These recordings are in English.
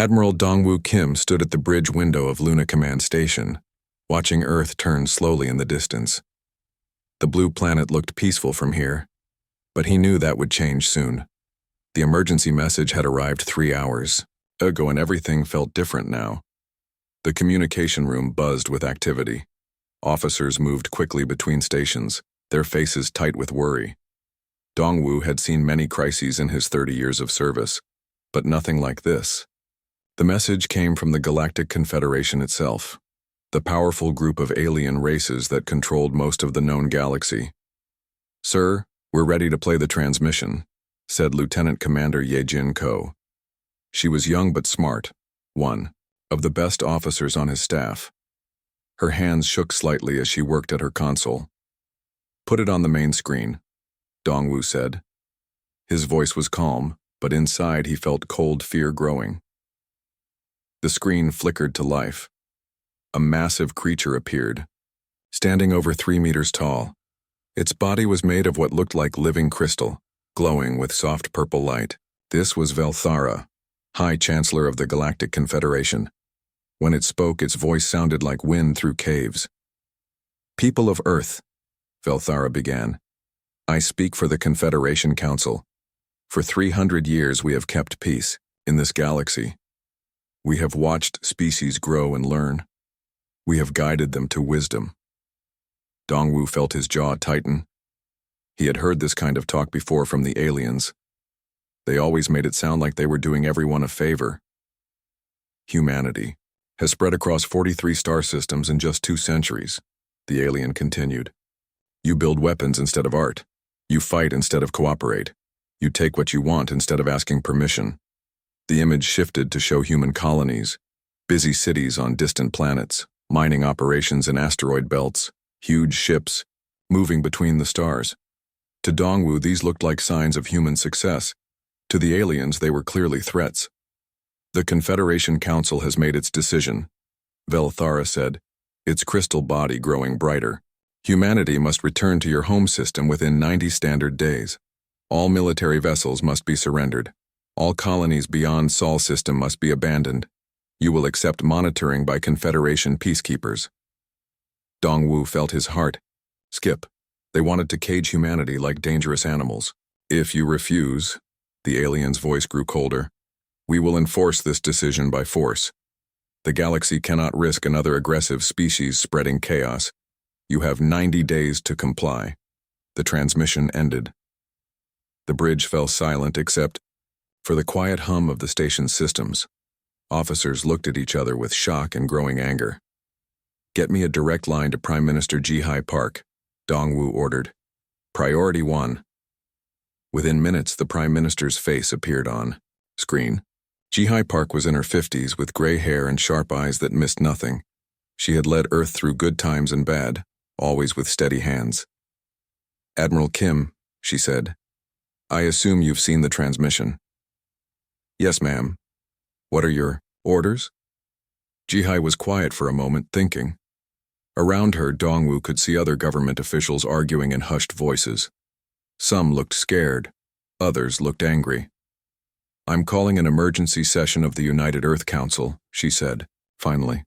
Admiral Dongwoo Kim stood at the bridge window of Luna Command Station, watching Earth turn slowly in the distance. The blue planet looked peaceful from here, but he knew that would change soon. The emergency message had arrived 3 hours ago and everything felt different now. The communication room buzzed with activity. Officers moved quickly between stations, their faces tight with worry. Dongwoo had seen many crises in his 30 years of service, but nothing like this. The message came from the Galactic Confederation itself, the powerful group of alien races that controlled most of the known galaxy. "Sir, we're ready to play the transmission," said Lieutenant Commander Ye-Jin Ko. She was young but smart, one of the best officers on his staff. Her hands shook slightly as she worked at her console. "Put it on the main screen," Dongwoo said. His voice was calm, but inside he felt cold fear growing. The screen flickered to life. A massive creature appeared, standing over 3 meters tall. Its body was made of what looked like living crystal, glowing with soft purple light. This was Velthara, High Chancellor of the Galactic Confederation. When it spoke, its voice sounded like wind through caves. "People of Earth," Velthara began, "I speak for the Confederation Council. For 300 years we have kept peace in this galaxy. We have watched species grow and learn. We have guided them to wisdom." Dongwoo felt his jaw tighten. He had heard this kind of talk before from the aliens. They always made it sound like they were doing everyone a favor. "Humanity has spread across 43 star systems in just 2 centuries, the alien continued. "You build weapons instead of art. You fight instead of cooperate. You take what you want instead of asking permission." The image shifted to show human colonies, busy cities on distant planets, mining operations in asteroid belts, huge ships, moving between the stars. To Dongwoo, these looked like signs of human success. To the aliens, they were clearly threats. "The Confederation Council has made its decision," Velthara said, its crystal body growing brighter. "Humanity must return to your home system within 90 standard days. All military vessels must be surrendered. All colonies beyond Sol system must be abandoned. You will accept monitoring by Confederation peacekeepers." Dongwoo felt his heart skip. They wanted to cage humanity like dangerous animals. "If you refuse," the alien's voice grew colder, "we will enforce this decision by force. The galaxy cannot risk another aggressive species spreading chaos. You have 90 days to comply." The transmission ended. The bridge fell silent except for the quiet hum of the station's systems. Officers looked at each other with shock and growing anger. "Get me a direct line to Prime Minister Ji-Hai Park," Dongwoo ordered. "Priority 1. Within minutes, the Prime Minister's face appeared on screen. Ji-Hai Park was in her 50s with gray hair and sharp eyes that missed nothing. She had led Earth through good times and bad, always with steady hands. "Admiral Kim," she said, "I assume you've seen the transmission." "Yes, ma'am. What are your orders?" Ji-Hai was quiet for a moment, thinking. Around her, Dongwoo could see other government officials arguing in hushed voices. Some looked scared, others looked angry. "I'm calling an emergency session of the United Earth Council," she said, finally.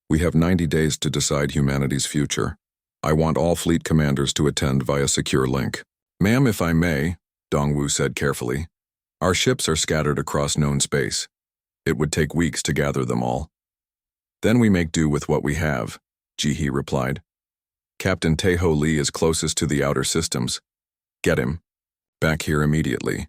"We have 90 days to decide humanity's future. I want all fleet commanders to attend via secure link." "Ma'am, if I may," Dongwoo said carefully, "our ships are scattered across known space. It would take weeks to gather them all." "Then we make do with what we have," Ji-Hee replied. "Captain Tae-Ho Lee is closest to the outer systems. Get him. Back here immediately."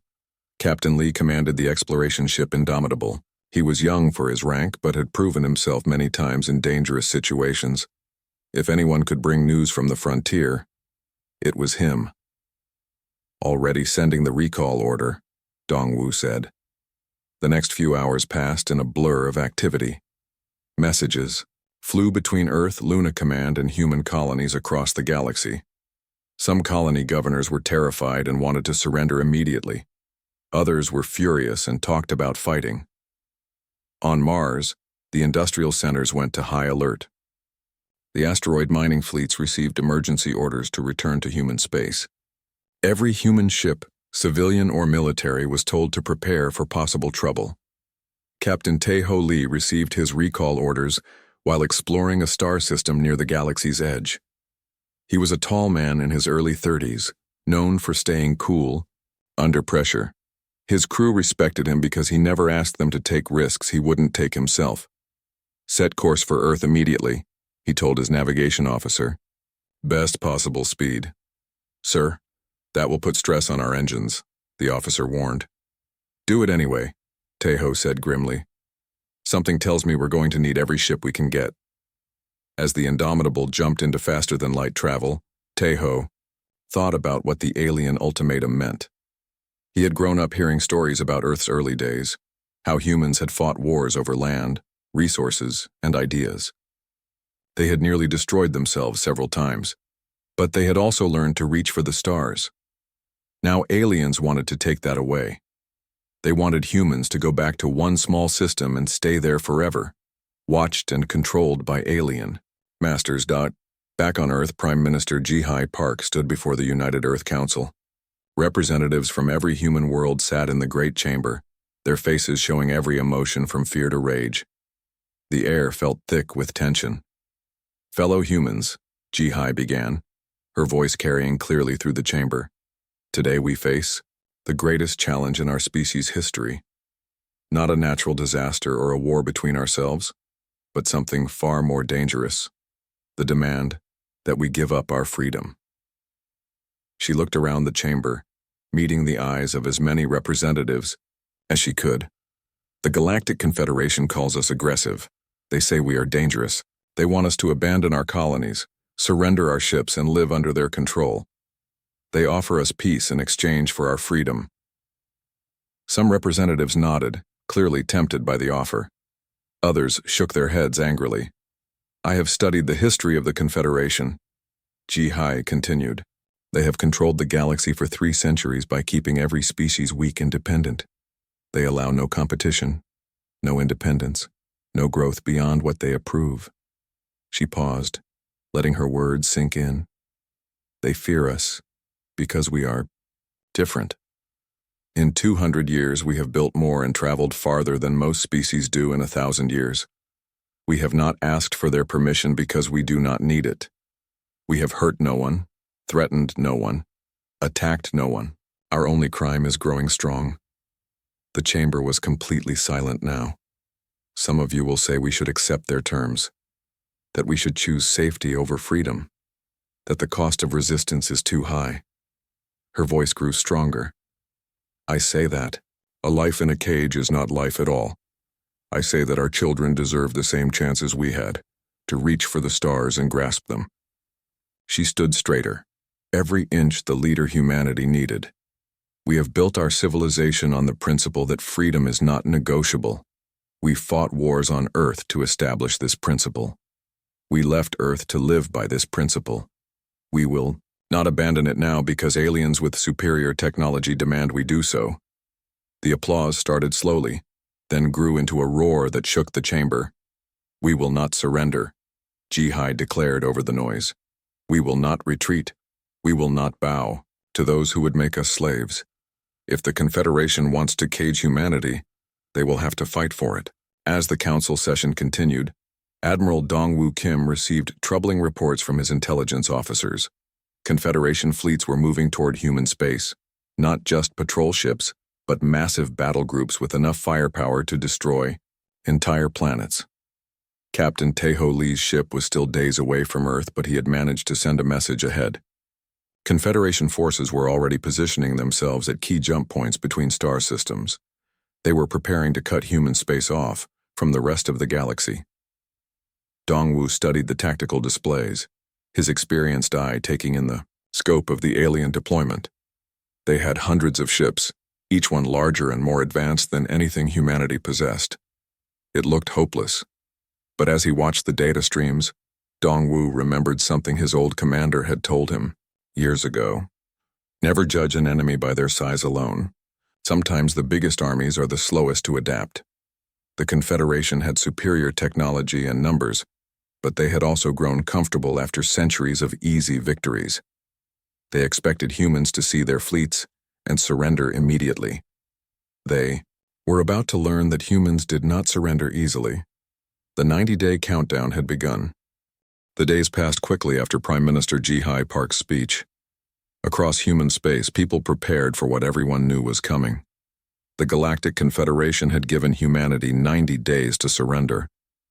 Captain Lee commanded the exploration ship Indomitable. He was young for his rank, but had proven himself many times in dangerous situations. If anyone could bring news from the frontier, it was him. "Already sending the recall order," Dongwoo said. The next few hours passed in a blur of activity. Messages flew between Earth, Luna Command, and human colonies across the galaxy. Some colony governors were terrified and wanted to surrender immediately. Others were furious and talked about fighting. On Mars, the industrial centers went to high alert. The asteroid mining fleets received emergency orders to return to human space. Every human ship, civilian or military, was told to prepare for possible trouble. Captain Tae-ho Lee received his recall orders while exploring a star system near the galaxy's edge. He was a tall man in his early 30s, known for staying cool under pressure. His crew respected him because he never asked them to take risks he wouldn't take himself. "Set course for Earth immediately," he told his navigation officer. "Best possible speed." "Sir, that will put stress on our engines," the officer warned. "Do it anyway," Tae-ho said grimly. "Something tells me we're going to need every ship we can get." As the Indomitable jumped into faster-than-light travel, Tae-ho thought about what the alien ultimatum meant. He had grown up hearing stories about Earth's early days, how humans had fought wars over land, resources, and ideas. They had nearly destroyed themselves several times, but they had also learned to reach for the stars. Now aliens wanted to take that away. They wanted humans to go back to one small system and stay there forever, watched and controlled by alien masters. Back on Earth, Prime Minister Ji-Hai Park stood before the United Earth Council. Representatives from every human world sat in the Great Chamber, their faces showing every emotion from fear to rage. The air felt thick with tension. "Fellow humans," Ji-Hai began, her voice carrying clearly through the chamber. "Today we face the greatest challenge in our species' history. Not a natural disaster or a war between ourselves, but something far more dangerous. The demand that we give up our freedom." She looked around the chamber, meeting the eyes of as many representatives as she could. "The Galactic Confederation calls us aggressive. They say we are dangerous. They want us to abandon our colonies, surrender our ships, and live under their control. They offer us peace in exchange for our freedom." Some representatives nodded, clearly tempted by the offer. Others shook their heads angrily. "I have studied the history of the Confederation," Ji-Hai continued. "They have controlled the galaxy for 3 centuries by keeping every species weak and dependent. They allow no competition, no independence, no growth beyond what they approve." She paused, letting her words sink in. "They fear us because we are different. In 200 years, we have built more and traveled farther than most species do in 1,000 years. We have not asked for their permission because we do not need it. We have hurt no one, threatened no one, attacked no one. Our only crime is growing strong." The chamber was completely silent now. "Some of you will say we should accept their terms, that we should choose safety over freedom, that the cost of resistance is too high." Her voice grew stronger. "I say that a life in a cage is not life at all. I say that our children deserve the same chances we had, to reach for the stars and grasp them." She stood straighter, every inch the leader humanity needed. "We have built our civilization on the principle that freedom is not negotiable. We fought wars on Earth to establish this principle. We left Earth to live by this principle. We will not abandon it now because aliens with superior technology demand we do so." The applause started slowly, then grew into a roar that shook the chamber. "We will not surrender," Ji-Hai declared over the noise. "We will not retreat. We will not bow to those who would make us slaves. If the Confederation wants to cage humanity, they will have to fight for it." As the council session continued, Admiral Dongwoo Kim received troubling reports from his intelligence officers. Confederation fleets were moving toward human space, not just patrol ships, but massive battle groups with enough firepower to destroy entire planets. Captain Tae-ho Lee's ship was still days away from Earth, but he had managed to send a message ahead. Confederation forces were already positioning themselves at key jump points between star systems. They were preparing to cut human space off from the rest of the galaxy. Dongwoo studied the tactical displays, his experienced eye taking in the scope of the alien deployment. They had hundreds of ships, each one larger and more advanced than anything humanity possessed. It looked hopeless. But as he watched the data streams, Dongwoo remembered something his old commander had told him years ago. Never judge an enemy by their size alone. Sometimes the biggest armies are the slowest to adapt. The Confederation had superior technology and numbers, but they had also grown comfortable after centuries of easy victories. They expected humans to see their fleets and surrender immediately. They We're about to learn that humans did not surrender easily. The 90-day countdown had begun. The days passed quickly after Prime Minister Ji-Hai Park's speech. Across human space, people prepared for what everyone knew was coming. The Galactic Confederation had given humanity 90 days to surrender,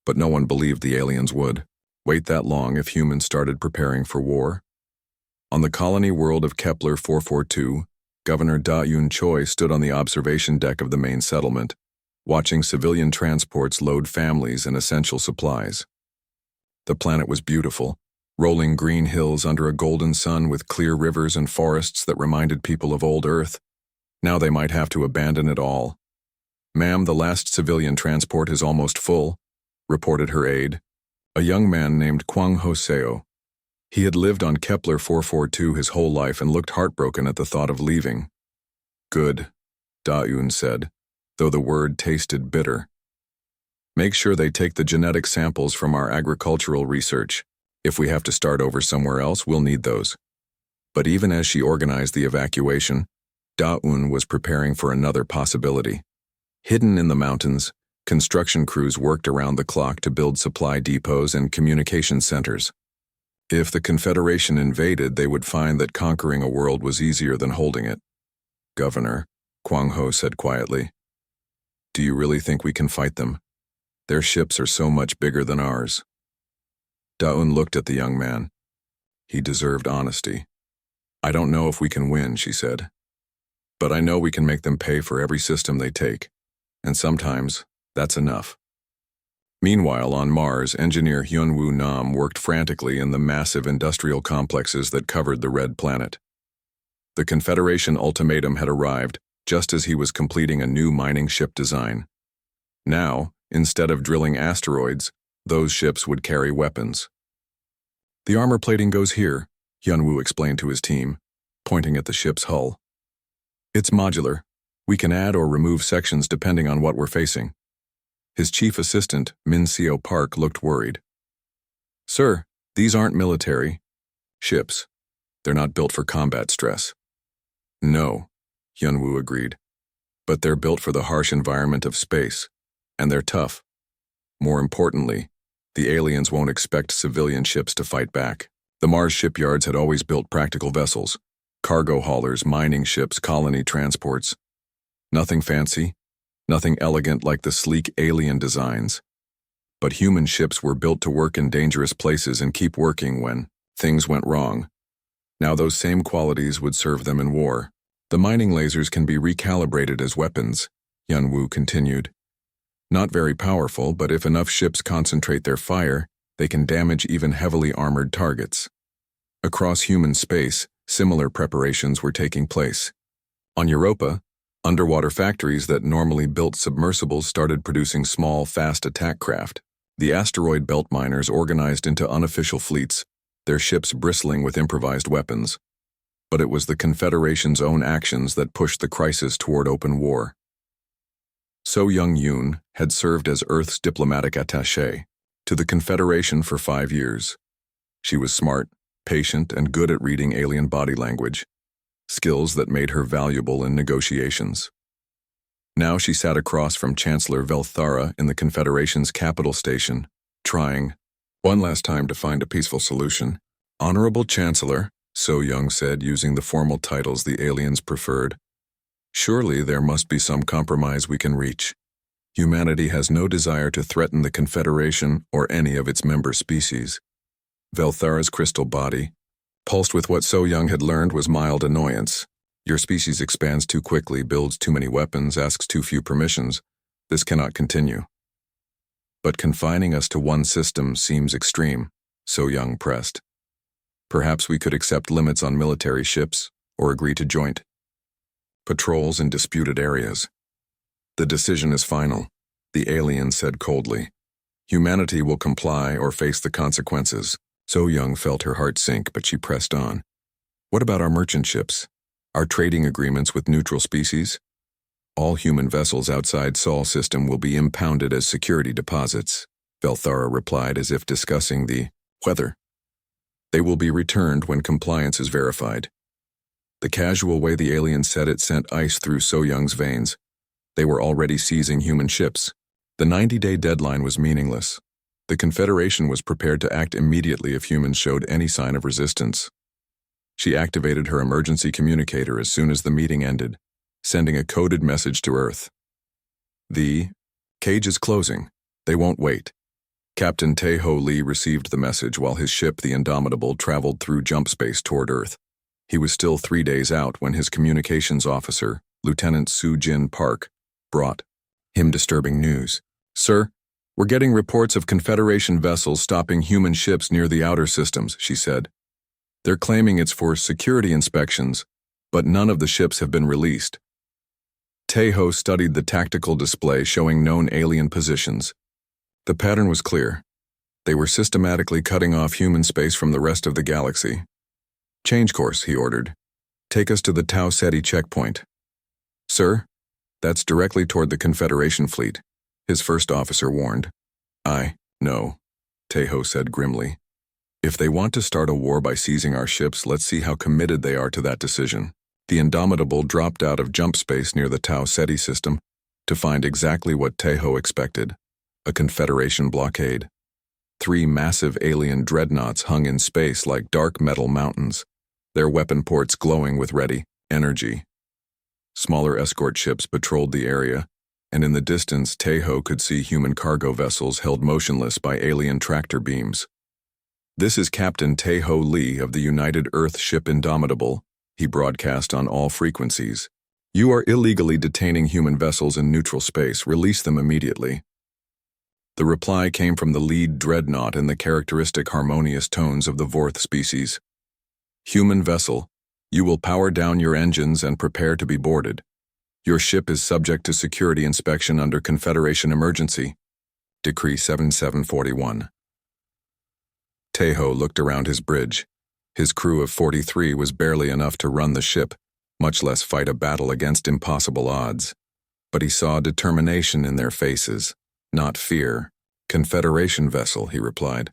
but no one believed the aliens would wait that long if humans started preparing for war. On the colony world of Kepler 442, Governor Da-Yun Choi stood on the observation deck of the main settlement, watching civilian transports load families and essential supplies. The planet was beautiful, rolling green hills under a golden sun with clear rivers and forests that reminded people of old Earth. Now they might have to abandon it all. "Ma'am, the last civilian transport is almost full," reported her aide, a young man named Kwang Hoseo. He had lived on Kepler 442 his whole life and looked heartbroken at the thought of leaving. "Good," Da-Yun said, though the word tasted bitter. "Make sure they take the genetic samples from our agricultural research. If we have to start over somewhere else, we'll need those." But even as she organized the evacuation, Da-Yun was preparing for another possibility. Hidden in the mountains, construction crews worked around the clock to build supply depots and communication centers. If the Confederation invaded, they would find that conquering a world was easier than holding it. "Governor," Kwang Ho said quietly, "do you really think we can fight them? Their ships are so much bigger than ours." Da-Yun looked at the young man. He deserved honesty. "I don't know if we can win," she said. "But I know we can make them pay for every system they take. And sometimes, that's enough." Meanwhile, on Mars, engineer Hyunwoo Nam worked frantically in the massive industrial complexes that covered the Red Planet. The Confederation ultimatum had arrived just as he was completing a new mining ship design. Now, instead of drilling asteroids, those ships would carry weapons. "The armor plating goes here," Hyunwoo explained to his team, pointing at the ship's hull. "It's modular. We can add or remove sections depending on what we're facing." His chief assistant, Min Seo Park, looked worried. "Sir, these aren't military ships. They're not built for combat stress." "No," Hyunwoo agreed. "But they're built for the harsh environment of space, and they're tough. More importantly, the aliens won't expect civilian ships to fight back." The Mars shipyards had always built practical vessels, cargo haulers, mining ships, colony transports. Nothing fancy, nothing elegant like the sleek alien designs. But human ships were built to work in dangerous places and keep working when things went wrong. Now those same qualities would serve them in war. "The mining lasers can be recalibrated as weapons," Hyunwoo continued. "Not very powerful, but if enough ships concentrate their fire, they can damage even heavily armored targets." Across human space, similar preparations were taking place. On Europa, underwater factories that normally built submersibles started producing small, fast attack craft. The asteroid belt miners organized into unofficial fleets, their ships bristling with improvised weapons. But it was the Confederation's own actions that pushed the crisis toward open war. So Young-Yoon had served as Earth's diplomatic attaché to the Confederation for 5 years. She was smart, patient, and good at reading alien body language, skills that made her valuable in negotiations. Now she sat across from Chancellor Velthara in the Confederation's capital station, trying, one last time, to find a peaceful solution. "Honorable Chancellor," So Young said, using the formal titles the aliens preferred, "surely there must be some compromise we can reach. Humanity has no desire to threaten the Confederation or any of its member species." Velthara's crystal body, pulsed with what So Young had learned was mild annoyance. "Your species expands too quickly, builds too many weapons, asks too few permissions. This cannot continue." "But confining us to one system seems extreme," So Young pressed. "Perhaps we could accept limits on military ships, or agree to joint patrols in disputed areas." "The decision is final," the alien said coldly. "Humanity will comply or face the consequences." So Young felt her heart sink, but she pressed on. "What about our merchant ships? Our trading agreements with neutral species? All human vessels outside Sol system will be impounded as security deposits," Velthara replied, as if discussing the weather. "They will be returned when compliance is verified." The casual way the alien said it sent ice through So Young's veins. They were already seizing human ships. The 90-day deadline was meaningless. The Confederation was prepared to act immediately if humans showed any sign of resistance. She activated her emergency communicator as soon as the meeting ended, sending a coded message to Earth. The cage is closing. They won't wait. Captain Tae-ho Lee received the message while his ship, the Indomitable, traveled through jump space toward Earth. He was still 3 days out when his communications officer, Lieutenant Soo-jin Park, brought him disturbing news. "Sir, we're getting reports of Confederation vessels stopping human ships near the outer systems," she said. "They're claiming it's for security inspections, but none of the ships have been released." Tae-ho studied the tactical display showing known alien positions. The pattern was clear. They were systematically cutting off human space from the rest of the galaxy. "Change course," he ordered. "Take us to the Tau Ceti checkpoint." "Sir, that's directly toward the Confederation fleet," his first officer warned. "I know," Tae-ho said grimly. "If they want to start a war by seizing our ships, let's see how committed they are to that decision." The Indomitable dropped out of jump space near the Tau Ceti system to find exactly what Tae-ho expected: a Confederation blockade. 3 massive alien dreadnoughts hung in space like dark metal mountains, their weapon ports glowing with ready energy. Smaller escort ships patrolled the area, and in the distance Tae-ho could see human cargo vessels held motionless by alien tractor beams. "This is Captain Tae-ho Lee of the United Earth ship Indomitable," he broadcast on all frequencies. "You are illegally detaining human vessels in neutral space. Release them immediately." The reply came from the lead dreadnought in the characteristic harmonious tones of the Vorth species. "Human vessel, you will power down your engines and prepare to be boarded. Your ship is subject to security inspection under Confederation emergency. Decree 7741. Tae-ho looked around his bridge. His crew of 43 was barely enough to run the ship, much less fight a battle against impossible odds. But he saw determination in their faces, not fear. "Confederation vessel," he replied.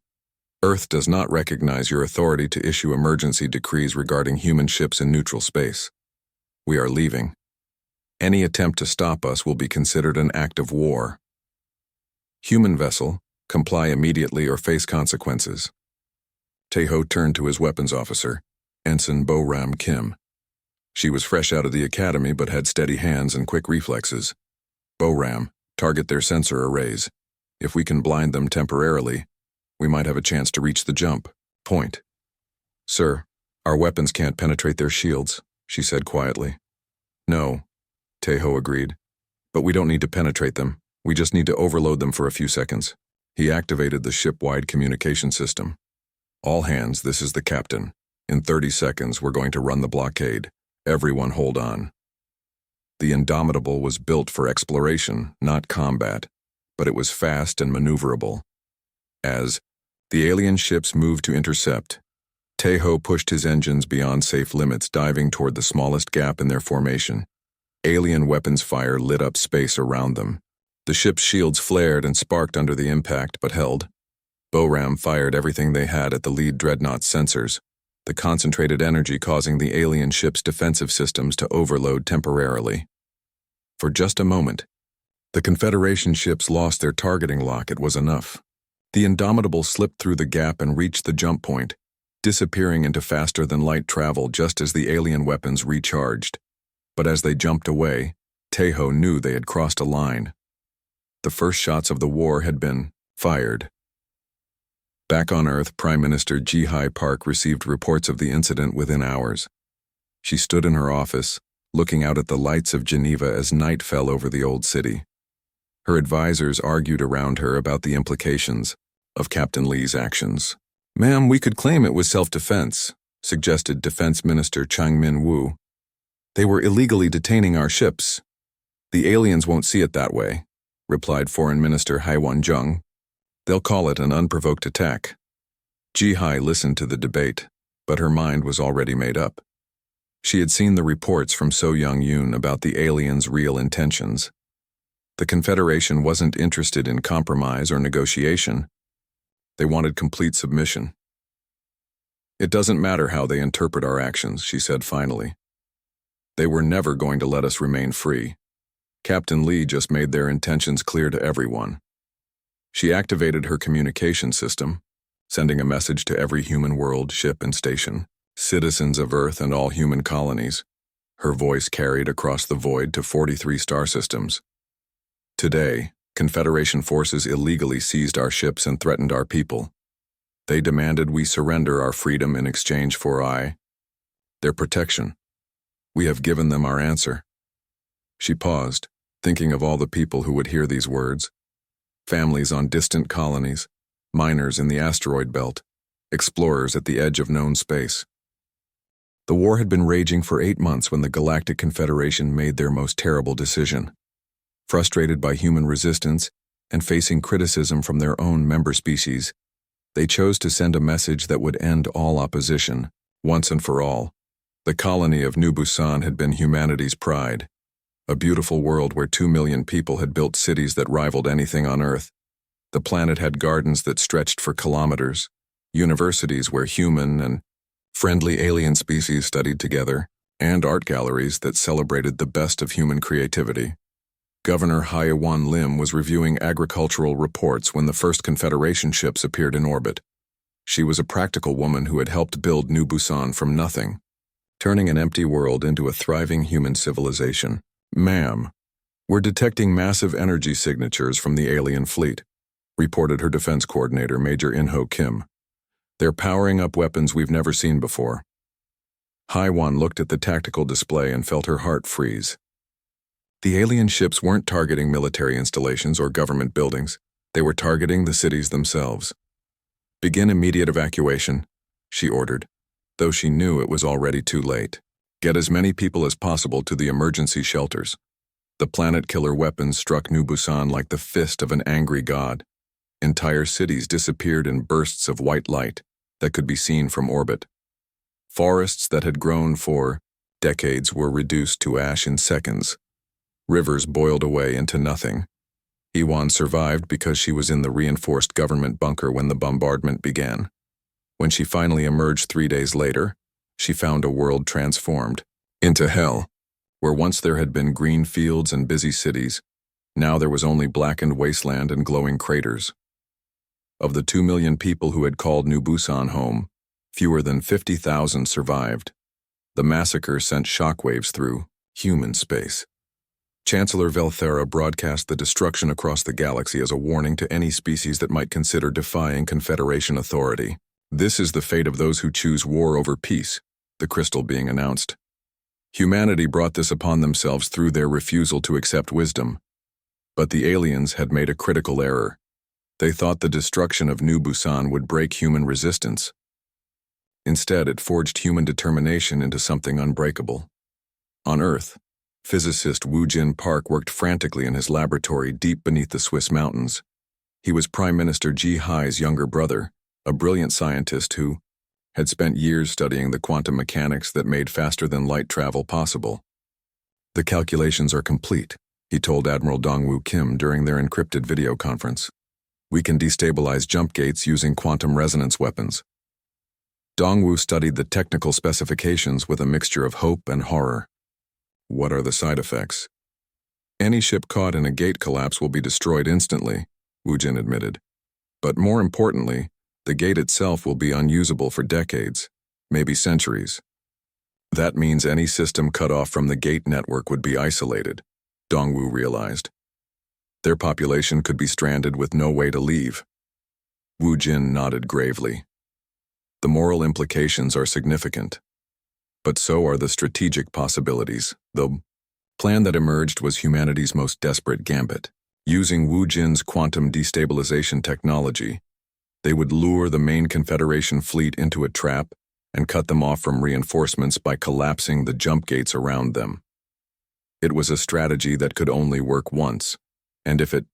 "Earth does not recognize your authority to issue emergency decrees regarding human ships in neutral space. We are leaving. Any attempt to stop us will be considered an act of war. Human vessel, comply immediately or face consequences." Tae-ho turned to his weapons officer, Ensign Bo-ram Kim. She was fresh out of the academy but had steady hands and quick reflexes. "Bo-ram, target their sensor arrays. If we can blind them temporarily, we might have a chance to reach the jump point." "Sir, our weapons can't penetrate their shields," she said quietly. "No," Tae-ho agreed. "But we don't need to penetrate them. We just need to overload them for a few seconds." He activated the ship-wide communication system. "All hands, this is the captain. In 30 seconds, we're going to run the blockade. Everyone hold on." The Indomitable was built for exploration, not combat, but it was fast and maneuverable. As the alien ships moved to intercept, Tae-ho pushed his engines beyond safe limits, diving toward the smallest gap in their formation. Alien weapons fire lit up space around them. The ship's shields flared and sparked under the impact, but held. Bo-ram fired everything they had at the lead dreadnought's sensors, the concentrated energy causing the alien ship's defensive systems to overload temporarily. For just a moment, the Confederation ships lost their targeting lock. It was enough. The Indomitable slipped through the gap and reached the jump point, disappearing into faster-than-light travel just as the alien weapons recharged. But as they jumped away, Tae-ho knew they had crossed a line. The first shots of the war had been fired. Back on Earth, Prime Minister Ji-hye Park received reports of the incident within hours. She stood in her office, looking out at the lights of Geneva as night fell over the old city. Her advisors argued around her about the implications of Captain Lee's actions. "Ma'am, we could claim it was self-defense," suggested Defense Minister Chang Min-woo. "They were illegally detaining our ships." "The aliens won't see it that way," replied Foreign Minister Hai Won-jung. "They'll call it an unprovoked attack." Ji-hye listened to the debate, but her mind was already made up. She had seen the reports from So Young-yoon about the aliens' real intentions. The Confederation wasn't interested in compromise or negotiation. They wanted complete submission. "It doesn't matter how they interpret our actions," she said finally. "They were never going to let us remain free. Captain Lee just made their intentions clear to everyone. She activated her communication system, sending a message to every human world, ship, and station, citizens of Earth and all human colonies. Her voice carried across the void to 43 star systems. Today, Confederation forces illegally seized our ships and threatened our people. They demanded we surrender our freedom in exchange for their protection. We have given them our answer. She paused, thinking of all the people who would hear these words. Families on distant colonies, miners in the asteroid belt, explorers at the edge of known space. The war had been raging for 8 months when the Galactic Confederation made their most terrible decision. Frustrated by human resistance and facing criticism from their own member species, they chose to send a message that would end all opposition, once and for all. The colony of New Busan had been humanity's pride, a beautiful world where 2 million people had built cities that rivaled anything on Earth. The planet had gardens that stretched for kilometers, universities where human and friendly alien species studied together, and art galleries that celebrated the best of human creativity. Governor HFY Lim was reviewing agricultural reports when the first Confederation ships appeared in orbit. She was a practical woman who had helped build New Busan from nothing, turning an empty world into a thriving human civilization. "Ma'am, we're detecting massive energy signatures from the alien fleet," reported her defense coordinator, Major In-Ho Kim. "They're powering up weapons we've never seen before." Haiwan looked at the tactical display and felt her heart freeze. The alien ships weren't targeting military installations or government buildings. They were targeting the cities themselves. "Begin immediate evacuation," she ordered, though she knew it was already too late. "Get as many people as possible to the emergency shelters." The planet-killer weapons struck New Busan like the fist of an angry god. Entire cities disappeared in bursts of white light that could be seen from orbit. Forests that had grown for decades were reduced to ash in seconds. Rivers boiled away into nothing. Iwan survived because she was in the reinforced government bunker when the bombardment began. When she finally emerged 3 days later, she found a world transformed into hell. Where once there had been green fields and busy cities, now there was only blackened wasteland and glowing craters. Of the 2 million people who had called New Busan home, fewer than 50,000 survived. The massacre sent shockwaves through human space. Chancellor Velthera broadcast the destruction across the galaxy as a warning to any species that might consider defying Confederation authority. "This is the fate of those who choose war over peace," the crystal being announced. Humanity brought this upon themselves through their refusal to accept wisdom. But the aliens had made a critical error. They thought the destruction of New Busan would break human resistance. Instead, it forged human determination into something unbreakable. On Earth, physicist Woojin Park worked frantically in his laboratory deep beneath the Swiss mountains. He was Prime Minister Ji Hai's younger brother, a brilliant scientist who had spent years studying the quantum mechanics that made faster-than-light travel possible. "The calculations are complete," he told Admiral Dongwoo Kim during their encrypted video conference. "We can destabilize jump gates using quantum resonance weapons." Dongwoo studied the technical specifications with a mixture of hope and horror. "What are the side effects?" "Any ship caught in a gate collapse will be destroyed instantly," Woojin admitted. "But more importantly, the gate itself will be unusable for decades, maybe centuries. That means any system cut off from the gate network would be isolated," Dongwoo realized. Their population could be stranded with no way to leave. Woojin nodded gravely. "The moral implications are significant, but so are the strategic possibilities." The plan that emerged was humanity's most desperate gambit. Using Woojin's quantum destabilization technology, they would lure the main Confederation fleet into a trap and cut them off from reinforcements by collapsing the jump gates around them. It was a strategy that could only work once, and if it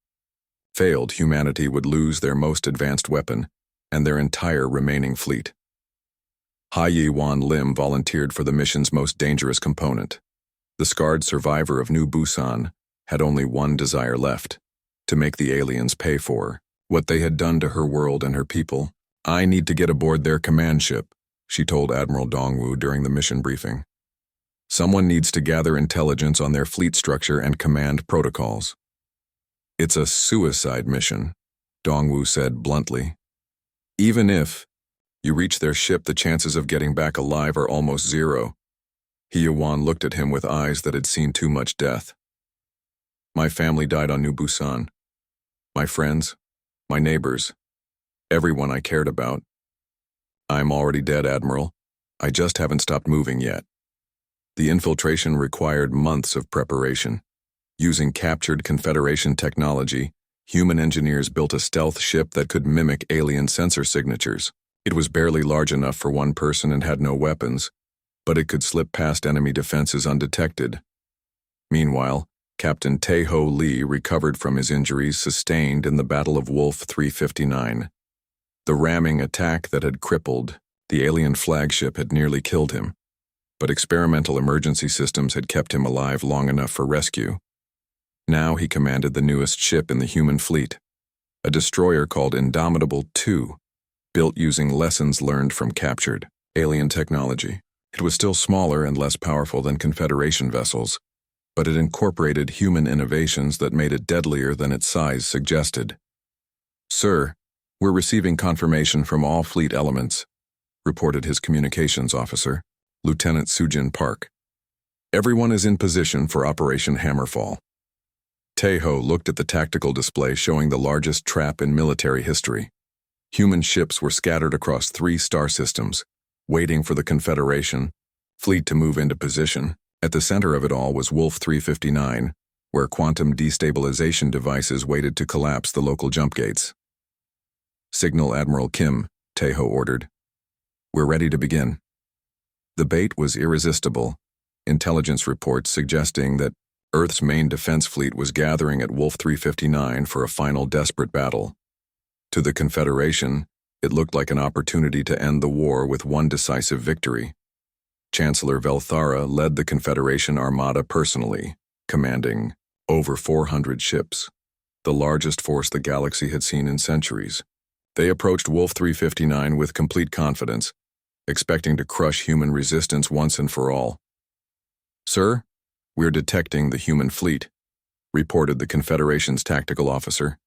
failed, humanity would lose their most advanced weapon and their entire remaining fleet. Haiwan Lim volunteered for the mission's most dangerous component. The scarred survivor of New Busan had only one desire left: to make the aliens pay for what they had done to her world and her people. "I need to get aboard their command ship," she told Admiral Dongwoo during the mission briefing. Someone needs to gather intelligence on their fleet structure and command protocols. It's a suicide mission, Dongwu said bluntly. Even if you reach their ship, the chances of getting back alive are almost zero. Hyewan looked at him with eyes that had seen too much death. My family died on New Busan. My friends, my neighbors, everyone I cared about. I'm already dead, Admiral. I just haven't stopped moving yet. The infiltration required months of preparation. Using captured Confederation technology, human engineers built a stealth ship that could mimic alien sensor signatures. It was barely large enough for one person and had no weapons, but it could slip past enemy defenses undetected. Meanwhile, Captain Tae-ho Lee recovered from his injuries sustained in the Battle of Wolf 359. The ramming attack that had crippled the alien flagship had nearly killed him, but experimental emergency systems had kept him alive long enough for rescue. Now he commanded the newest ship in the human fleet, a destroyer called Indomitable II, built using lessons learned from captured alien technology. It was still smaller and less powerful than Confederation vessels, but it incorporated human innovations that made it deadlier than its size suggested. Sir, we're receiving confirmation from all fleet elements, reported his communications officer, Lieutenant Sujin Park. Everyone is in position for Operation Hammerfall. Tae-ho looked at the tactical display showing the largest trap in military history. Human ships were scattered across 3 star systems, waiting for the Confederation fleet to move into position. At the center of it all was Wolf 359, where quantum destabilization devices waited to collapse the local jump gates. Signal Admiral Kim, Tae-ho ordered. We're ready to begin. The bait was irresistible, intelligence reports suggesting that Earth's main defense fleet was gathering at Wolf 359 for a final desperate battle. To the Confederation, it looked like an opportunity to end the war with one decisive victory. Chancellor Velthara led the Confederation Armada personally, commanding over 400 ships, the largest force the galaxy had seen in centuries. They approached Wolf 359 with complete confidence, expecting to crush human resistance once and for all. Sir, we're detecting the human fleet, reported the Confederation's tactical officer.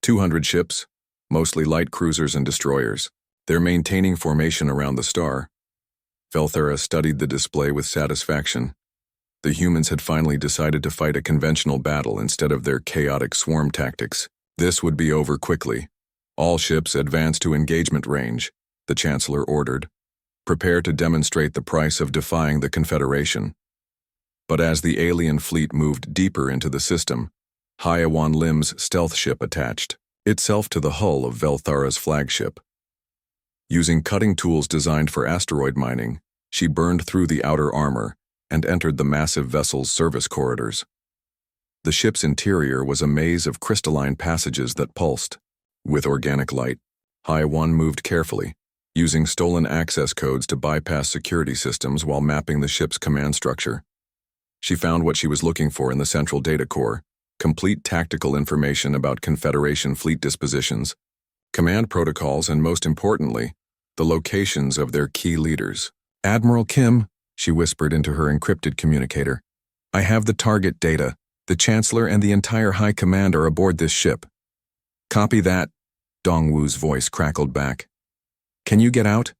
200 ships, mostly light cruisers and destroyers. They're maintaining formation around the star. Velthara studied the display with satisfaction. The humans had finally decided to fight a conventional battle instead of their chaotic swarm tactics. This would be over quickly. All ships advance to engagement range, the Chancellor ordered. Prepare to demonstrate the price of defying the Confederation. But as the alien fleet moved deeper into the system, Hyewan Lim's stealth ship attached itself to the hull of Velthara's flagship. Using cutting tools designed for asteroid mining, she burned through the outer armor and entered the massive vessel's service corridors. The ship's interior was a maze of crystalline passages that pulsed. With organic light, Hyewan moved carefully, using stolen access codes to bypass security systems while mapping the ship's command structure. She found what she was looking for in the central data core: complete tactical information about Confederation fleet dispositions, command protocols, and most importantly, the locations of their key leaders. Admiral Kim, she whispered into her encrypted communicator, I have the target data. The Chancellor and the entire High Command are aboard this ship. Copy that, Dongwu's voice crackled back. Can you get out?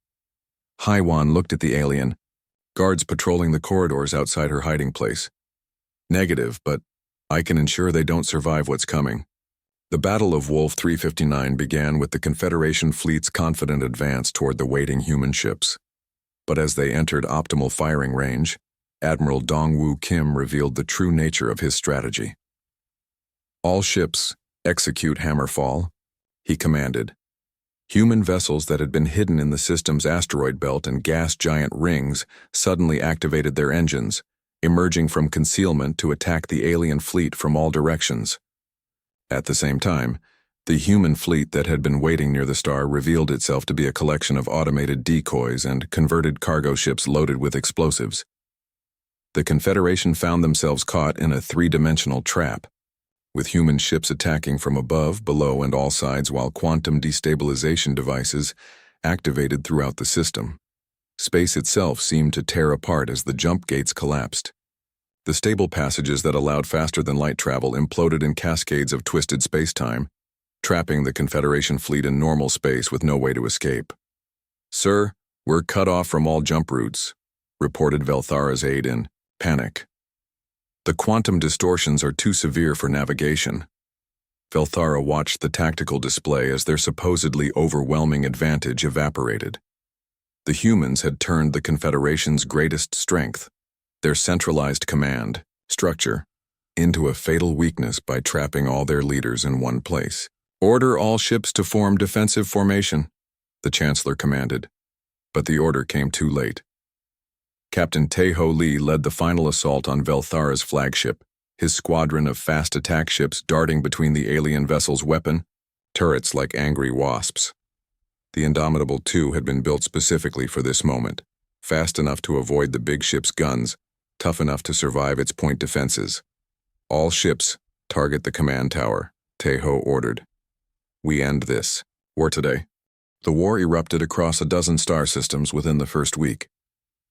Hyewan looked at the alien, guards patrolling the corridors outside her hiding place. Negative, but I can ensure they don't survive what's coming. The Battle of Wolf 359 began with the Confederation fleet's confident advance toward the waiting human ships. But as they entered optimal firing range, Admiral Dongwu Kim revealed the true nature of his strategy. All ships, execute Hammerfall, he commanded. Human vessels that had been hidden in the system's asteroid belt and gas giant rings suddenly activated their engines, emerging from concealment to attack the alien fleet from all directions. At the same time, the human fleet that had been waiting near the star revealed itself to be a collection of automated decoys and converted cargo ships loaded with explosives. The Confederation found themselves caught in a 3-dimensional trap, with human ships attacking from above, below, and all sides while quantum destabilization devices activated throughout the system. Space itself seemed to tear apart as the jump gates collapsed. The stable passages that allowed faster-than-light travel imploded in cascades of twisted space-time, trapping the Confederation fleet in normal space with no way to escape. "Sir, we're cut off from all jump routes," reported Velthara's aide in panic. "The quantum distortions are too severe for navigation." Velthara watched the tactical display as their supposedly overwhelming advantage evaporated. The humans had turned the Confederation's greatest strength, their centralized command structure, into a fatal weakness by trapping all their leaders in one place. "Order all ships to form defensive formation," the Chancellor commanded, but the order came too late. Captain Taeho Lee led the final assault on Velthara's flagship, his squadron of fast attack ships darting between the alien vessel's weapon turrets like angry wasps. The Indomitable II had been built specifically for this moment, fast enough to avoid the big ship's guns, tough enough to survive its point defenses. "All ships, target the command tower," Taeho ordered. "We end this war today." The war erupted across a dozen star systems within the first week.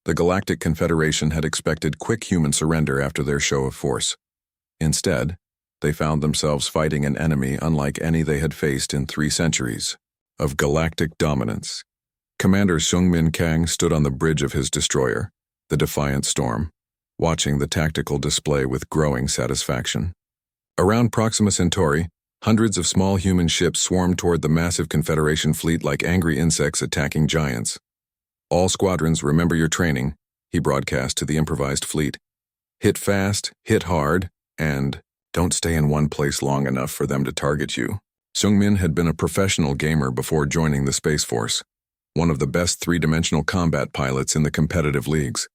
The Galactic Confederation had expected quick human surrender after their show of force. Instead, they found themselves fighting an enemy unlike any they had faced in 3 centuries of galactic dominance. Commander Seungmin Kang stood on the bridge of his destroyer, the Defiant Storm, watching the tactical display with growing satisfaction. Around Proxima Centauri, hundreds of small human ships swarmed toward the massive Confederation fleet like angry insects attacking giants. "All squadrons, remember your training," he broadcast to the improvised fleet. "Hit fast, hit hard, and don't stay in one place long enough for them to target you." Seungmin had been a professional gamer before joining the Space Force, one of the best 3-dimensional combat pilots in the competitive leagues.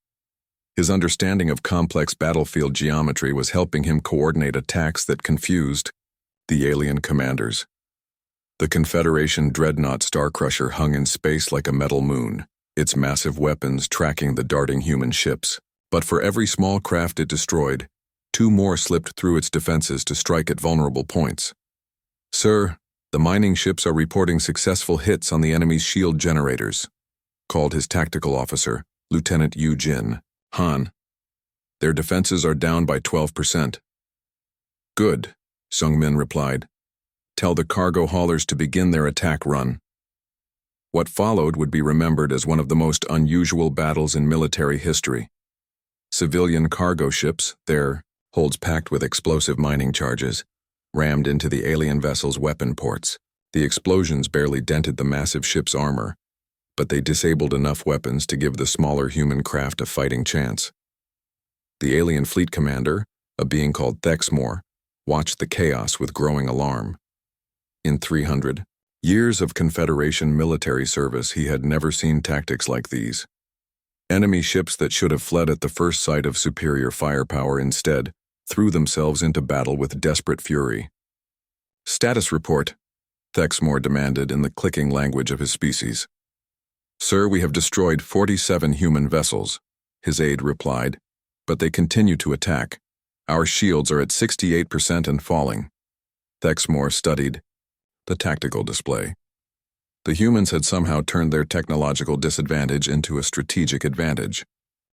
His understanding of complex battlefield geometry was helping him coordinate attacks that confused the alien commanders. The Confederation dreadnought Starcrusher hung in space like a metal moon, its massive weapons tracking the darting human ships. But for every small craft it destroyed, 2 more slipped through its defenses to strike at vulnerable points. "Sir, the mining ships are reporting successful hits on the enemy's shield generators," called his tactical officer, Lieutenant Yu Jin. "Han. Their defenses are down by 12%. "Good," Seungmin replied. "Tell the cargo haulers to begin their attack run." What followed would be remembered as one of the most unusual battles in military history. Civilian cargo ships, their holds packed with explosive mining charges, rammed into the alien vessel's weapon ports. The explosions barely dented the massive ship's armor, but they disabled enough weapons to give the smaller human craft a fighting chance. The alien fleet commander, a being called Thexmore, watched the chaos with growing alarm. In 300 years of Confederation military service, he had never seen tactics like these. Enemy ships that should have fled at the first sight of superior firepower instead threw themselves into battle with desperate fury. "Status report," Thexmore demanded in the clicking language of his species. "Sir, we have destroyed 47 human vessels," his aide replied, "but they continue to attack. Our shields are at 68% and falling." Thexmore studied the tactical display. The humans had somehow turned their technological disadvantage into a strategic advantage.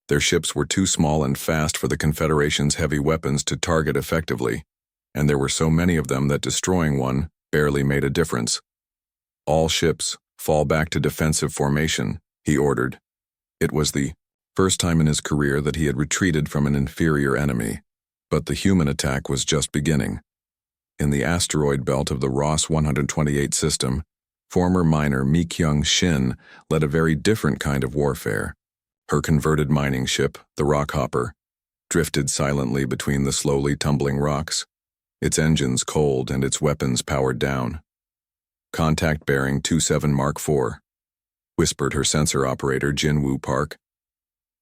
Their ships were too small and fast for the Confederation's heavy weapons to target effectively, and there were so many of them that destroying one barely made a difference. "All ships, fall back to defensive formation," he ordered. It was the first time in his career that he had retreated from an inferior enemy, but the human attack was just beginning. In the asteroid belt of the Ross 128 system, former miner Mi Kyung Shin led a very different kind of warfare. Her converted mining ship, the Rockhopper, drifted silently between the slowly tumbling rocks, its engines cold and its weapons powered down. "Contact bearing 27 Mark IV, whispered her sensor operator Jinwoo Park.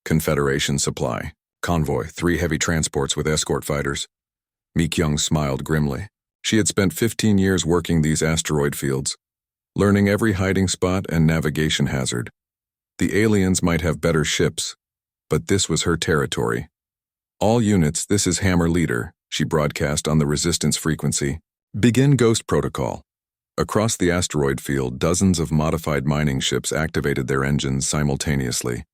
"Confederation supply. Convoy, 3 heavy transports with escort fighters." Mi Kyung smiled grimly. She had spent 15 years working these asteroid fields, learning every hiding spot and navigation hazard. The aliens might have better ships, but this was her territory. "All units, this is Hammer Leader," she broadcast on the resistance frequency. "Begin Ghost Protocol." Across the asteroid field, dozens of modified mining ships activated their engines simultaneously.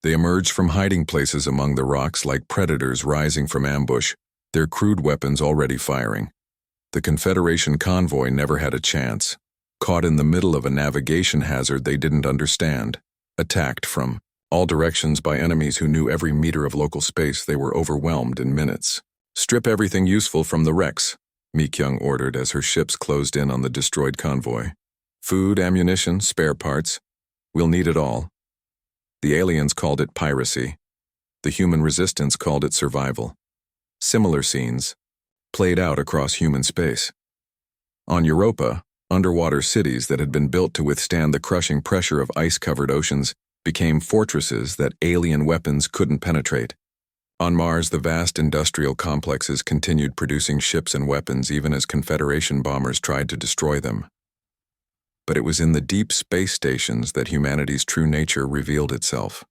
They emerged from hiding places among the rocks like predators rising from ambush, their crude weapons already firing. The Confederation convoy never had a chance. Caught in the middle of a navigation hazard they didn't understand, attacked from all directions by enemies who knew every meter of local space, they were overwhelmed in minutes. "Strip everything useful from the wrecks," Mi-kyung ordered as her ships closed in on the destroyed convoy. "Food, ammunition, spare parts. We'll need it all." The aliens called it piracy. The human resistance called it survival. Similar scenes played out across human space. On Europa, underwater cities that had been built to withstand the crushing pressure of ice-covered oceans became fortresses that alien weapons couldn't penetrate. On Mars, the vast industrial complexes continued producing ships and weapons even as Confederation bombers tried to destroy them. But it was in the deep space stations that humanity's true nature revealed itself.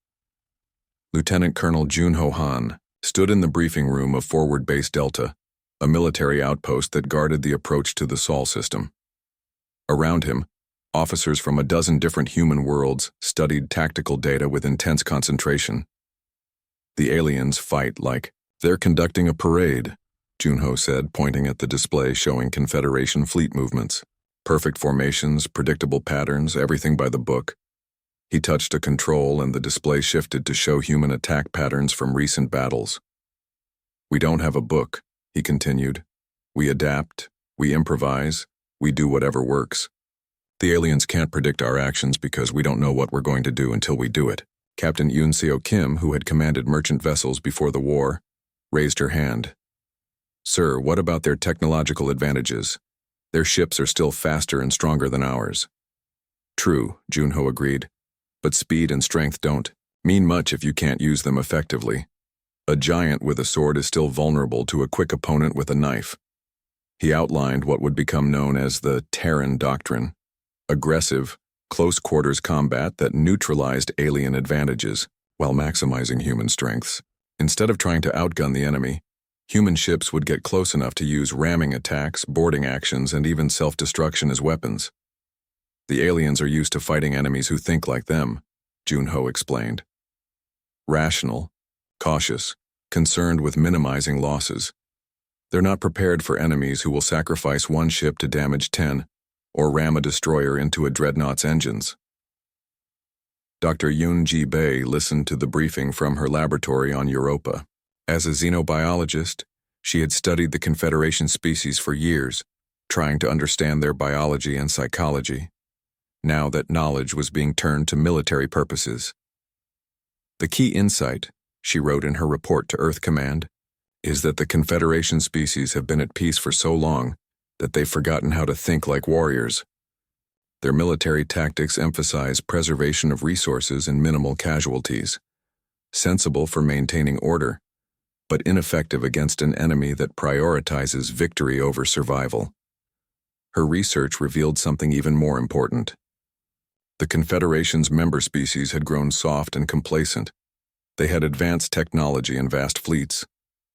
Lieutenant Colonel Junho Han stood in the briefing room of Forward Base Delta, a military outpost that guarded the approach to the Sol system. Around him, officers from a dozen different human worlds studied tactical data with intense concentration. "The aliens fight like they're conducting a parade," Junho said, pointing at the display showing Confederation fleet movements. Perfect formations, predictable patterns, everything by the book. He touched a control and the display shifted to show human attack patterns from recent battles. "We don't have a book," he continued. "We adapt, we improvise, we do whatever works. The aliens can't predict our actions because we don't know what we're going to do until we do it." Captain Yoon Seo Kim, who had commanded merchant vessels before the war, raised her hand. "Sir, what about their technological advantages? Their ships are still faster and stronger than ours." "True," Junho agreed, "but speed and strength don't mean much if you can't use them effectively. A giant with a sword is still vulnerable to a quick opponent with a knife." He outlined what would become known as the Terran Doctrine, aggressive, close-quarters combat that neutralized alien advantages while maximizing human strengths. Instead of trying to outgun the enemy, human ships would get close enough to use ramming attacks, boarding actions, and even self-destruction as weapons. "The aliens are used to fighting enemies who think like them," Junho explained. "Rational, cautious, concerned with minimizing losses. They're not prepared for enemies who will sacrifice one ship to damage 10, or ram a destroyer into a dreadnought's engines." Dr. Yoon Ji-bae listened to the briefing from her laboratory on Europa. As a xenobiologist, she had studied the Confederation species for years, trying to understand their biology and psychology. Now that knowledge was being turned to military purposes. "The key insight," she wrote in her report to Earth Command, "is that the Confederation species have been at peace for so long that they've forgotten how to think like warriors. Their military tactics emphasize preservation of resources and minimal casualties, sensible for maintaining order, but ineffective against an enemy that prioritizes victory over survival." Her research revealed something even more important. The Confederation's member species had grown soft and complacent. They had advanced technology and vast fleets,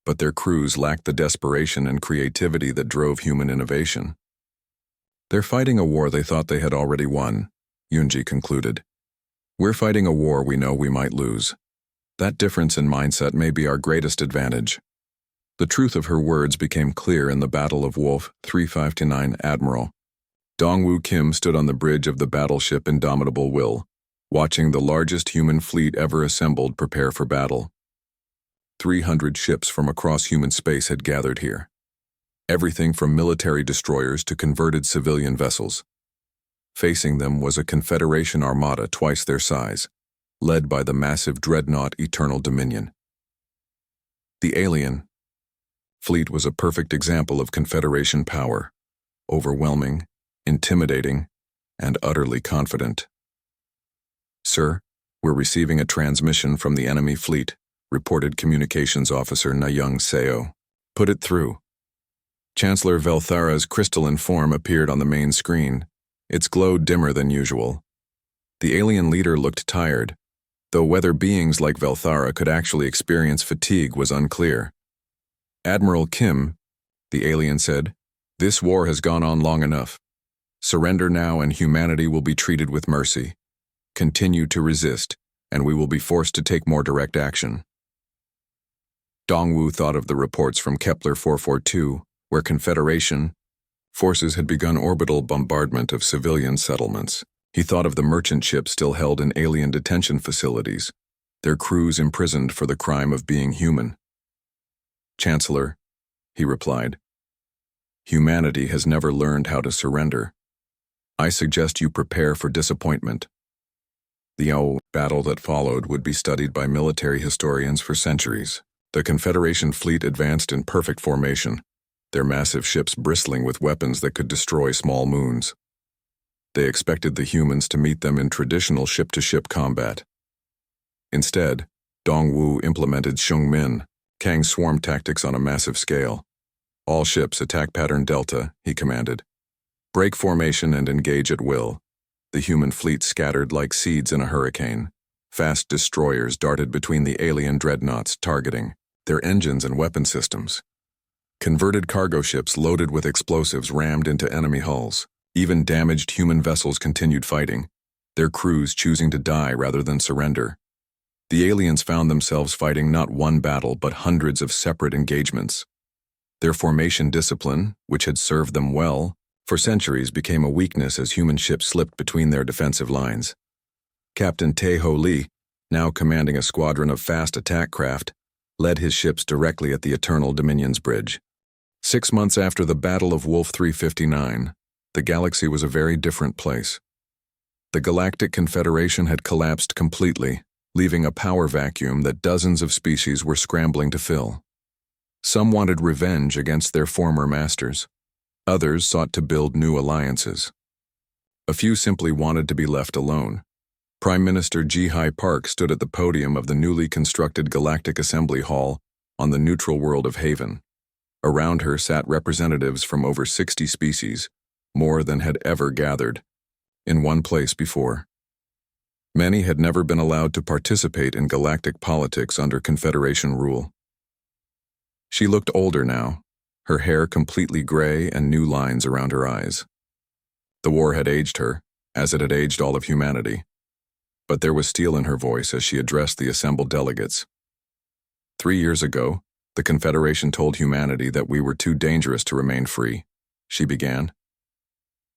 but their crews lacked the desperation and creativity that drove human innovation. "They're fighting a war they thought they had already won," Yoonji concluded. "We're fighting a war we know we might lose. That difference in mindset may be our greatest advantage." The truth of her words became clear in the Battle of Wolf 3529 Admiral. Dongwoo Kim stood on the bridge of the battleship Indomitable Will, watching the largest human fleet ever assembled prepare for battle. 300 ships from across human space had gathered here. Everything from military destroyers to converted civilian vessels. Facing them was a Confederation armada twice their size, led by the massive dreadnought Eternal Dominion. The alien fleet was a perfect example of Confederation power, overwhelming, intimidating, and utterly confident. "Sir, we're receiving a transmission from the enemy fleet," reported Communications Officer Na-young Seo. "Put it through." Chancellor Velthara's crystalline form appeared on the main screen. Its glow dimmer than usual. The alien leader looked tired, though whether beings like Velthara could actually experience fatigue was unclear. "Admiral Kim," the alien said, "this war has gone on long enough. Surrender now and humanity will be treated with mercy. Continue to resist, and we will be forced to take more direct action. Dongwu thought of the reports from Kepler 442, where Confederation forces had begun orbital bombardment of civilian settlements. He thought of the merchant ships still held in alien detention facilities, their crews imprisoned for the crime of being human. Chancellor, he replied, humanity has never learned how to surrender. I suggest you prepare for disappointment. The battle that followed would be studied by military historians for centuries. The Confederation fleet advanced in perfect formation, their massive ships bristling with weapons that could destroy small moons. They expected the humans to meet them in traditional ship-to-ship combat. Instead, Dongwu implemented Shungmin, Kang swarm tactics on a massive scale. All ships attack pattern Delta, he commanded. Break formation and engage at will. The human fleet scattered like seeds in a hurricane. Fast destroyers darted between the alien dreadnoughts, targeting their engines and weapon systems. Converted cargo ships loaded with explosives rammed into enemy hulls. Even damaged human vessels continued fighting, their crews choosing to die rather than surrender. The aliens found themselves fighting not one battle but hundreds of separate engagements. Their formation discipline, which had served them well for centuries, became a weakness as human ships slipped between their defensive lines. Captain Tae-Ho Lee, now commanding a squadron of fast attack craft, led his ships directly at the Eternal Dominion's bridge. 6 months after the Battle of Wolf 359, the galaxy was a very different place. The Galactic Confederation had collapsed completely, leaving a power vacuum that dozens of species were scrambling to fill. Some wanted revenge against their former masters. Others sought to build new alliances. A few simply wanted to be left alone. Prime Minister Ji-Hai Park stood at the podium of the newly constructed Galactic Assembly Hall on the neutral world of Haven. Around her sat representatives from over 60 species, more than had ever gathered in one place before. Many had never been allowed to participate in galactic politics under Confederation rule. She looked older now, her hair completely gray and new lines around her eyes. The war had aged her, as it had aged all of humanity. But there was steel in her voice as she addressed the assembled delegates. 3 years ago, the Confederation told humanity that we were too dangerous to remain free, she began.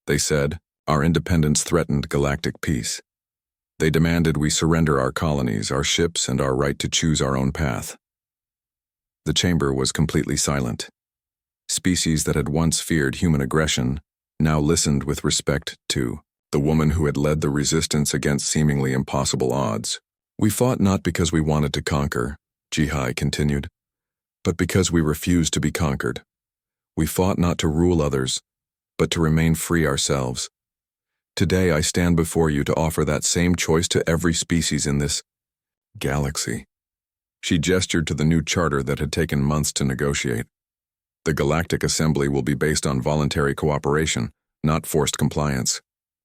They said, our independence threatened galactic peace. They demanded we surrender our colonies, our ships, and our right to choose our own path. The chamber was completely silent. Species that had once feared human aggression now listened with respect to the woman who had led the resistance against seemingly impossible odds. We fought not because we wanted to conquer, Ji-Hai continued, but because we refused to be conquered. We fought not to rule others, but to remain free ourselves. Today I stand before you to offer that same choice to every species in this galaxy. She gestured to the new charter that had taken months to negotiate. The Galactic Assembly will be based on voluntary cooperation, not forced compliance.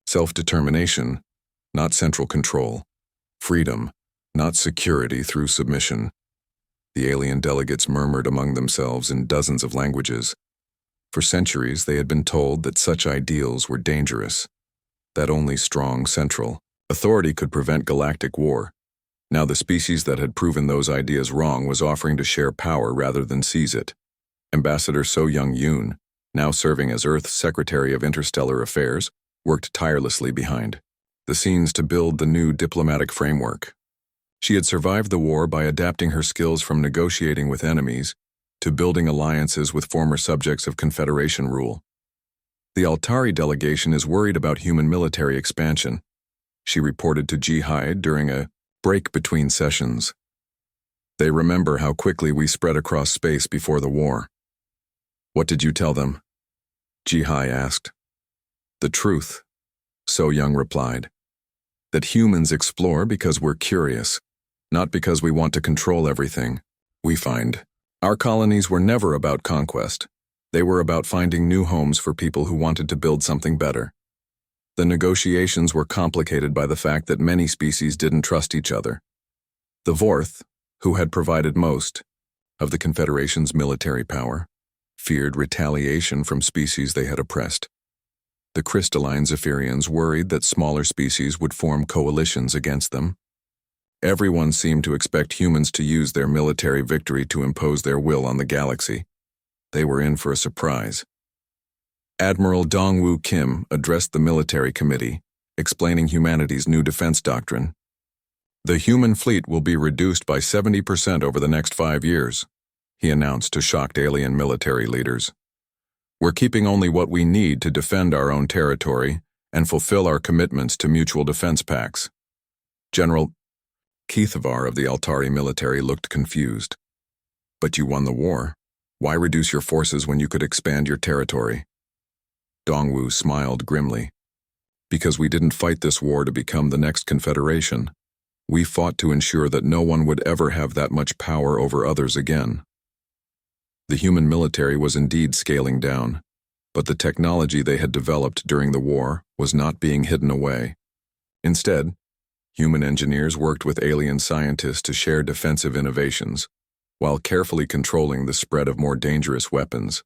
Self-determination, not central control. Freedom, not security through submission. The alien delegates murmured among themselves in dozens of languages. For centuries they had been told that such ideals were dangerous, that only strong central authority could prevent galactic war. Now the species that had proven those ideas wrong was offering to share power rather than seize it. Ambassador So Young-Yoon, now serving as Earth's Secretary of Interstellar Affairs, worked tirelessly behind the scenes to build the new diplomatic framework. She had survived the war by adapting her skills from negotiating with enemies to building alliances with former subjects of Confederation rule. The Altari delegation is worried about human military expansion, she reported to Ji-Hai during a break between sessions. They remember how quickly we spread across space before the war. What did you tell them? Ji-Hai asked. The truth, So Young replied. That humans explore because we're curious, not because we want to control everything. We find our colonies were never about conquest. They were about finding new homes for people who wanted to build something better. The negotiations were complicated by the fact that many species didn't trust each other. The Vorth, who had provided most of the Confederation's military power, feared retaliation from species they had oppressed. The crystalline Zephyrians worried that smaller species would form coalitions against them. Everyone seemed to expect humans to use their military victory to impose their will on the galaxy. They were in for a surprise. Admiral Dongwoo Kim addressed the military committee, explaining humanity's new defense doctrine. The human fleet will be reduced by 70% over the next 5 years, he announced to shocked alien military leaders. We're keeping only what we need to defend our own territory and fulfill our commitments to mutual defense pacts. General Keithavar of the Altari military looked confused. But you won the war. Why reduce your forces when you could expand your territory? Dongwoo smiled grimly. Because we didn't fight this war to become the next confederation. We fought to ensure that no one would ever have that much power over others again. The human military was indeed scaling down, but the technology they had developed during the war was not being hidden away. Instead, human engineers worked with alien scientists to share defensive innovations, while carefully controlling the spread of more dangerous weapons.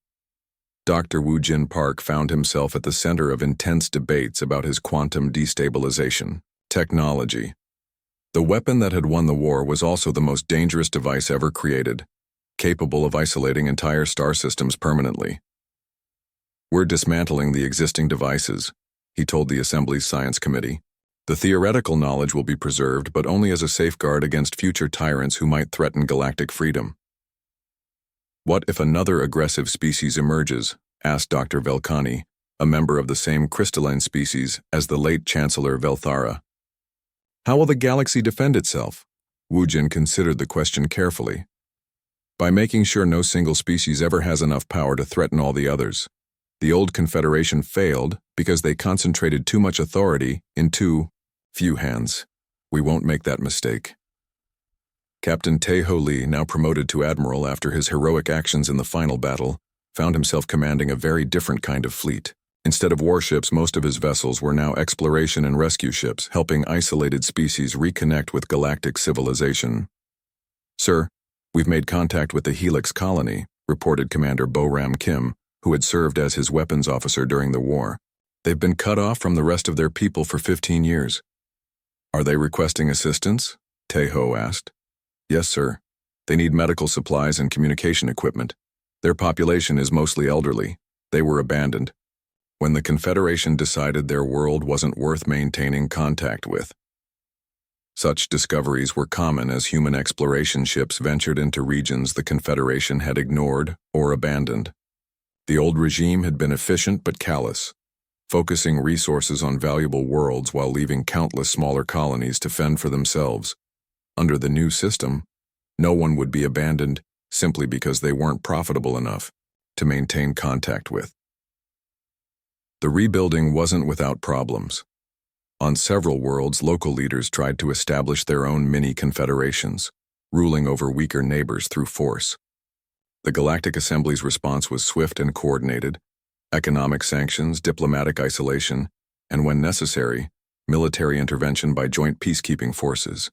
Dr. Woo Jin Park found himself at the center of intense debates about his quantum destabilization technology. The weapon that had won the war was also the most dangerous device ever created, capable of isolating entire star systems permanently. We're dismantling the existing devices, he told the Assembly's Science Committee. The theoretical knowledge will be preserved, but only as a safeguard against future tyrants who might threaten galactic freedom. What if another aggressive species emerges? Asked Dr. Velkani, a member of the same crystalline species as the late Chancellor Velthara. How will the galaxy defend itself? Woojin considered the question carefully. By making sure no single species ever has enough power to threaten all the others. The old Confederation failed because they concentrated too much authority in too few hands. We won't make that mistake. Captain Tae-ho Lee, now promoted to admiral after his heroic actions in the final battle, found himself commanding a very different kind of fleet. Instead of warships, most of his vessels were now exploration and rescue ships, helping isolated species reconnect with galactic civilization. Sir, we've made contact with the Helix colony, reported Commander Bo-Ram Kim, who had served as his weapons officer during the war. They've been cut off from the rest of their people for 15 years. Are they requesting assistance? Tae-ho asked. Yes, sir. They need medical supplies and communication equipment. Their population is mostly elderly. They were abandoned when the Confederation decided their world wasn't worth maintaining contact with. Such discoveries were common as human exploration ships ventured into regions the Confederation had ignored or abandoned. The old regime had been efficient but callous, focusing resources on valuable worlds while leaving countless smaller colonies to fend for themselves. Under the new system, no one would be abandoned simply because they weren't profitable enough to maintain contact with. The rebuilding wasn't without problems. On several worlds, local leaders tried to establish their own mini-confederations, ruling over weaker neighbors through force. The Galactic Assembly's response was swift and coordinated: economic sanctions, diplomatic isolation, and when necessary, military intervention by joint peacekeeping forces.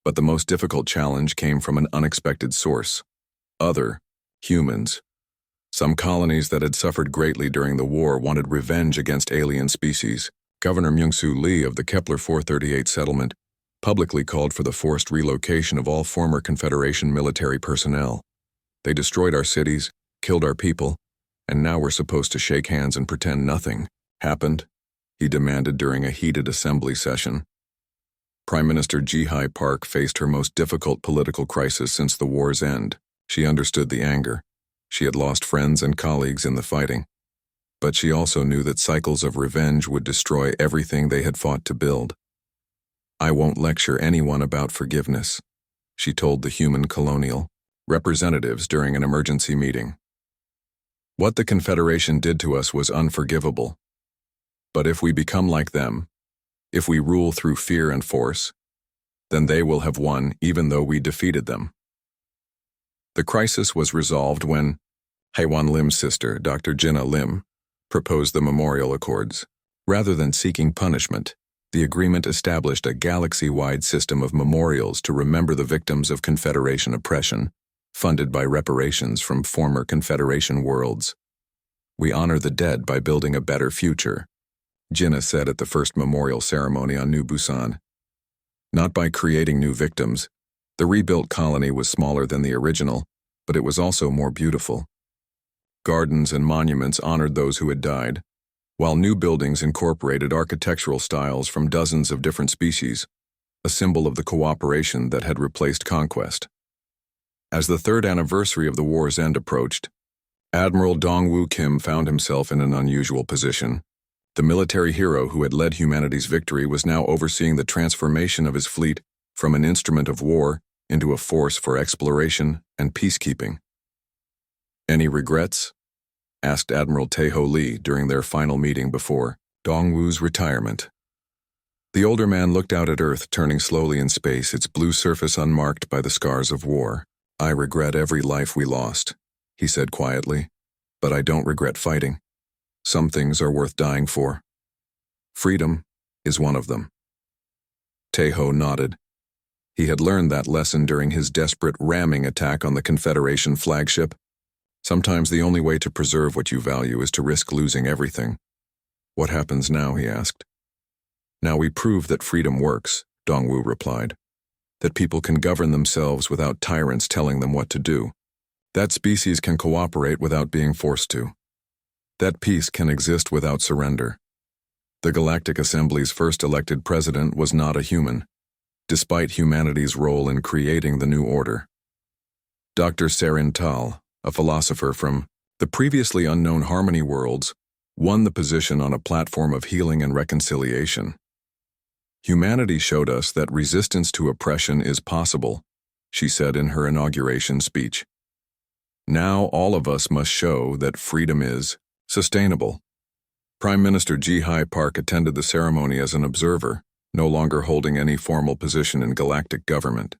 But the most difficult challenge came from an unexpected source: other humans. Some colonies that had suffered greatly during the war wanted revenge against alien species. Governor Myung-Soo Lee of the Kepler 438 settlement publicly called for the forced relocation of all former Confederation military personnel. They destroyed our cities, killed our people, and now we're supposed to shake hands and pretend nothing happened, he demanded during a heated assembly session. Prime Minister Ji-Hai Park faced her most difficult political crisis since the war's end. She understood the anger. She had lost friends and colleagues in the fighting. But she also knew that cycles of revenge would destroy everything they had fought to build. I won't lecture anyone about forgiveness, she told the human colonial representatives during an emergency meeting. What the Confederation did to us was unforgivable. But if we become like them, if we rule through fear and force, then they will have won even though we defeated them. The crisis was resolved when Haewon Lim's sister, Dr. Jinna Lim, proposed the Memorial Accords. Rather than seeking punishment, the agreement established a galaxy-wide system of memorials to remember the victims of Confederation oppression, funded by reparations from former Confederation worlds. We honor the dead by building a better future, Jinnah said at the first memorial ceremony on New Busan. Not by creating new victims. The rebuilt colony was smaller than the original, but it was also more beautiful. Gardens and monuments honored those who had died, while new buildings incorporated architectural styles from dozens of different species, a symbol of the cooperation that had replaced conquest. As the third anniversary of the war's end approached, Admiral Dongwoo Kim found himself in an unusual position. The military hero who had led humanity's victory was now overseeing the transformation of his fleet from an instrument of war into a force for exploration and peacekeeping. "Any regrets?" asked Admiral Tae-ho Lee during their final meeting before Dongwoo's retirement. The older man looked out at Earth, turning slowly in space, its blue surface unmarked by the scars of war. "I regret every life we lost," he said quietly, "but I don't regret fighting. Some things are worth dying for. Freedom is one of them." Tae-ho nodded. He had learned that lesson during his desperate ramming attack on the Confederation flagship. Sometimes the only way to preserve what you value is to risk losing everything. "What happens now?" he asked. "Now we prove that freedom works," Dongwoo replied. "That people can govern themselves without tyrants telling them what to do. That species can cooperate without being forced to. That peace can exist without surrender. The Galactic Assembly's first elected president was not a human, despite humanity's role in creating the new order." Dr. Serin Tal, a philosopher from the previously unknown Harmony worlds, won the position on a platform of healing and reconciliation. "Humanity showed us that resistance to oppression is possible," she said in her inauguration speech. "Now all of us must show that freedom is sustainable." Prime Minister Ji-Hai Park attended the ceremony as an observer, no longer holding any formal position in galactic government.